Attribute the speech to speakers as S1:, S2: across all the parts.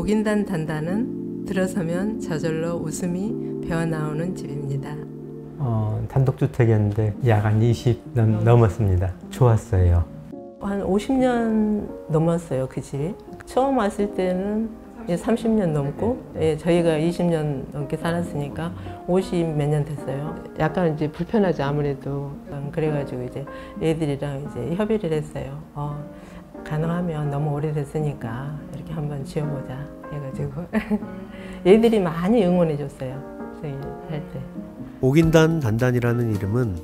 S1: 옥인단 단단은 들어서면 저절로 웃음이 배어나오는 집입니다.
S2: 단독주택이었는데 약 한 20년 넘었습니다. 좋았어요.
S1: 한 50년 넘었어요, 그 집이. 처음 왔을 때는 30년 넘고, 저희가 20년 넘게 살았으니까 50 몇 년 됐어요. 약간 이제 불편하죠, 아무래도. 그래가지고 이제 애들이랑 이제 협의를 했어요. 가능하면 너무 오래됐으니까 이렇게 한번 지어보자 해가지고 애들이 많이 응원해줬어요, 저희 할 때.
S3: 옥인단 단단이라는 이름은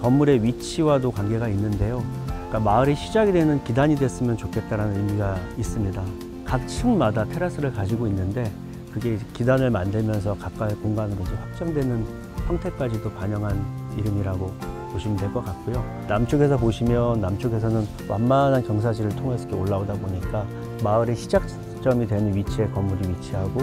S3: 건물의 위치와도 관계가 있는데요. 그러니까 마을이 시작이 되는 기단이 됐으면 좋겠다는 의미가 있습니다. 각 층마다 테라스를 가지고 있는데 그게 기단을 만들면서 각각의 공간으로 이제 확장되는 형태까지도 반영한 이름이라고 보시면 될 것 같고요. 남쪽에서 보시면 남쪽에서는 완만한 경사지를 통해서 이렇게 올라오다 보니까 마을의 시작점이 되는 위치에 건물이 위치하고,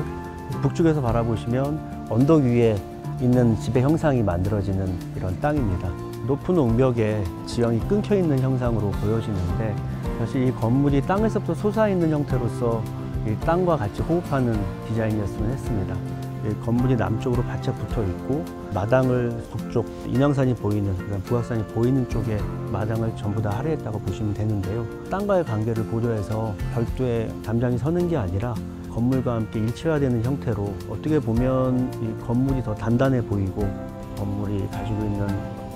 S3: 북쪽에서 바라보시면 언덕 위에 있는 집의 형상이 만들어지는 이런 땅입니다. 높은 옹벽에 지형이 끊겨 있는 형상으로 보여지는데 사실 이 건물이 땅에서부터 솟아있는 형태로서 이 땅과 같이 호흡하는 디자인이었으면 했습니다. 이 건물이 남쪽으로 바짝 붙어 있고 마당을 북쪽 인왕산이 보이는, 북악산이 보이는 쪽에 마당을 전부 다 할애했다고 보시면 되는데요. 땅과의 관계를 고려해서 별도의 담장이 서는 게 아니라 건물과 함께 일체화되는 형태로 어떻게 보면 이 건물이 더 단단해 보이고 건물이 가지고 있는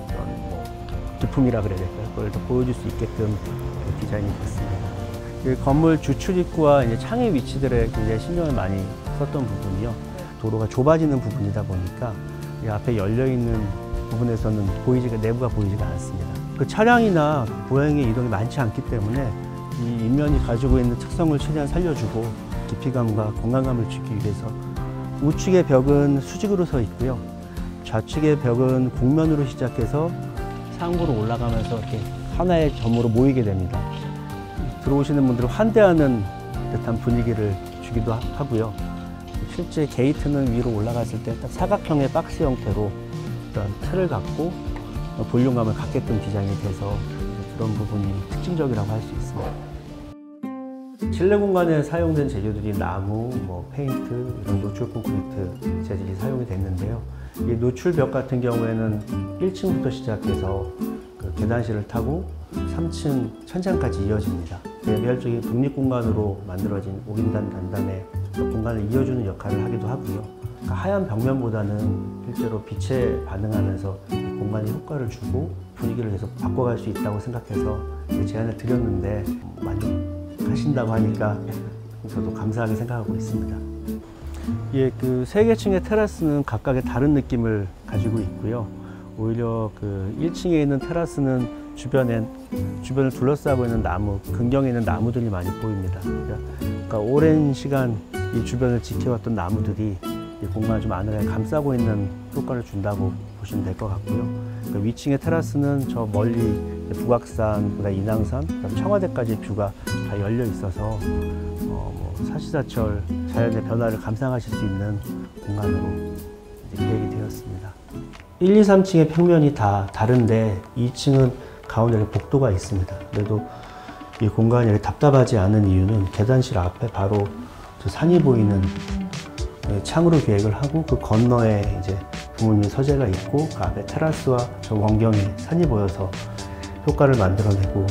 S3: 그런 기품이라 그래야 될까요? 그걸 더 보여줄 수 있게끔 디자인이 됐습니다. 이 건물 주출입구와 이제 창의 위치들에 굉장히 신경을 많이 썼던 부분이요. 도로가 좁아지는 부분이다 보니까 이 앞에 열려 있는 부분에서는 내부가 보이지가 않습니다. 그 차량이나 보행의 이동이 많지 않기 때문에 이 인면이 가지고 있는 특성을 최대한 살려주고 깊이감과 공간감을 주기 위해서 우측의 벽은 수직으로 서 있고요. 좌측의 벽은 곡면으로 시작해서 상부로 올라가면서 이렇게 하나의 점으로 모이게 됩니다. 들어오시는 분들을 환대하는 듯한 분위기를 주기도 하고요. 실제 게이트는 위로 올라갔을 때 딱 사각형의 박스 형태로 어떤 틀을 갖고 볼륨감을 갖게끔 디자인이 돼서 그런 부분이 특징적이라고 할 수 있습니다. 실내 공간에 사용된 재료들이 나무, 페인트, 이런 노출 콘크리트 재질이 사용이 됐는데요. 이 노출벽 같은 경우에는 1층부터 시작해서 그 계단실을 타고 3층 천장까지 이어집니다. 개별적인 독립공간으로 만들어진 옥인단 단단의 공간을 이어주는 역할을 하기도 하고요. 그러니까 하얀 벽면보다는 실제로 빛에 반응하면서 공간에 효과를 주고 분위기를 계속 바꿔갈 수 있다고 생각해서 제안을 드렸는데 만족하신다고 하니까 저도 감사하게 생각하고 있습니다. 그 3개층의 테라스는 각각의 다른 느낌을 가지고 있고요. 오히려 그 1층에 있는 테라스는 주변을 둘러싸고 있는 나무, 근경에 있는 나무들이 많이 보입니다. 그러니까 오랜 시간 이 주변을 지켜왔던 나무들이 이 공간을 좀 안을 감싸고 있는 효과를 준다고 보시면 될 것 같고요. 그 위층의 테라스는 저 멀리 북악산, 인왕산, 청와대까지 뷰가 다 열려 있어서 사시사철 자연의 변화를 감상하실 수 있는 공간으로 기획이 되었습니다. 1, 2, 3층의 평면이 다 다른데 2층은 가운데 복도가 있습니다. 그래도 이 공간이 이렇게 답답하지 않은 이유는 계단실 앞에 바로 저 산이 보이는 창으로 계획을 하고 그 건너에 이제 부모님 서재가 있고 그 앞에 테라스와 저 원경에 산이 보여서 효과를 만들어내고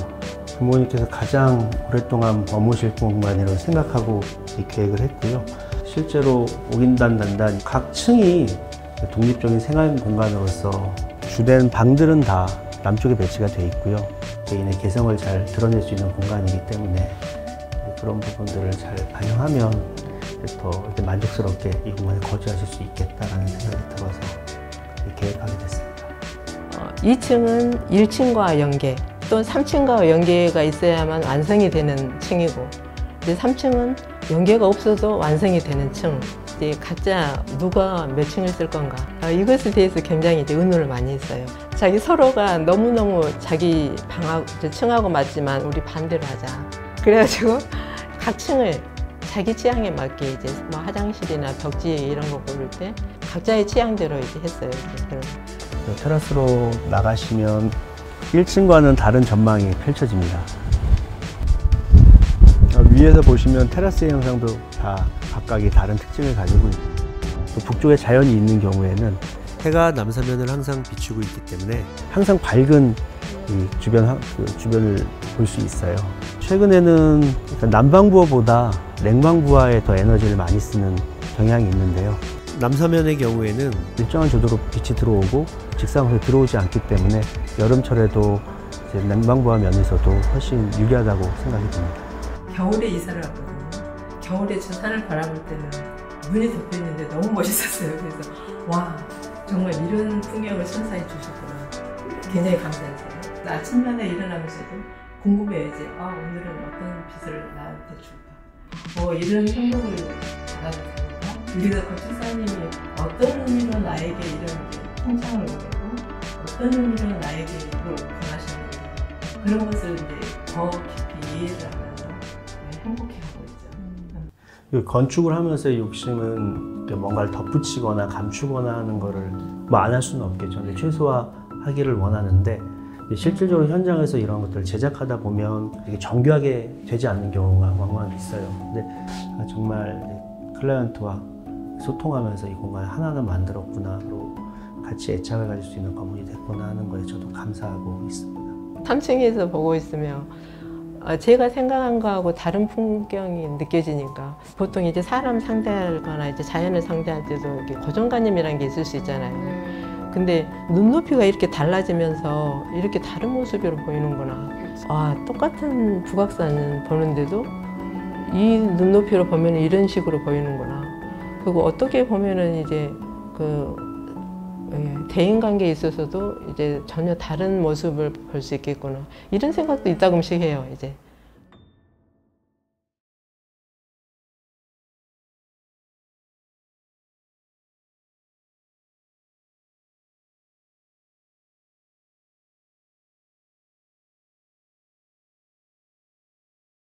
S3: 부모님께서 가장 오랫동안 머무실 공간이라고 생각하고 계획을 했고요. 실제로 옥인단 단단 각 층이 독립적인 생활 공간으로서 주된 방들은 다 남쪽에 배치가 되어 있고요. 개인의 개성을 잘 드러낼 수 있는 공간이기 때문에 그런 부분들을 잘 반영하면 더 만족스럽게 이 공간에 거주하실 수 있겠다라는 생각이 들어서 계획하게 됐습니다.
S1: 2층은 1층과 연계, 또 3층과 연계가 있어야만 완성이 되는 층이고, 이제 3층은 연계가 없어도 완성이 되는 층. 이제 각자 누가 몇 층을 쓸 건가, 이것에 대해서 굉장히 이제 의논을 많이 했어요. 자기 서로가 너무너무 자기 방하고 층하고 맞지만 우리 반대로 하자. 그래가지고 각 층을 자기 취향에 맞게 이제 화장실이나 벽지 이런 거 고를 때 각자의 취향대로 이제 했어요.
S3: 테라스로 나가시면 1층과는 다른 전망이 펼쳐집니다. 위에서 보시면 테라스의 형상도 다 각각이 다른 특징을 가지고 있고 또 북쪽에 자연이 있는 경우에는 해가 남서면을 항상 비추고 있기 때문에 항상 밝은 이 주변을 볼 수 있어요. 최근에는 남방부어보다 냉방부하에 더 에너지를 많이 쓰는 경향이 있는데요. 남서면의 경우에는 일정한 조도로 빛이 들어오고 직사광선이 들어오지 않기 때문에 여름철에도 이제 냉방부하 면에서도 훨씬 유리하다고 생각이 듭니다.
S1: 겨울에 이사를 왔거든요. 겨울에 저 산을 바라볼 때는 눈이 덮여 있는데 너무 멋있었어요. 그래서 와, 정말 이런 풍경을 선사해 주셨구나. 굉장히 감사했어요. 아침마다 일어나면서도 궁금해요. 이제 오늘은 어떤 빛을 나한테 줄까? 이런 행복을 받아도 됩니다. 우리가 건축사님이 어떤 의미로 나에게 이런 통장을 보내고 어떤 의미로 나에게 이걸 오픈하셨는지 그런 것을 이제 더 깊이 이해를 하면서 행복해하고 있죠.
S3: 건축을 하면서의 욕심은 뭔가를 덧붙이거나 감추거나 하는 거를 뭐 안 할 수는 없겠죠. 근데 최소화하기를 원하는데 실질적으로 현장에서 이런 것들을 제작하다 보면 이게 정교하게 되지 않는 경우가 왕왕 있어요. 근데 정말 클라이언트와 소통하면서 이 공간을 하나하나 만들었구나, 또 같이 애착을 가질 수 있는 건물이 됐구나 하는 거에 저도 감사하고 있습니다.
S1: 3층에서 보고 있으면 제가 생각한 거하고 다른 풍경이 느껴지니까 보통 이제 사람 상대하거나 이제 자연을 상대할 때도 이렇게 고정관념이라는 게 있을 수 있잖아요. 근데 눈높이가 이렇게 달라지면서 이렇게 다른 모습으로 보이는구나. 똑같은 북악산을 보는데도 이 눈높이로 보면 이런 식으로 보이는구나. 그리고 어떻게 보면은 이제 대인관계에 있어서도 이제 전혀 다른 모습을 볼 수 있겠구나. 이런 생각도 이따금씩 해요, 이제.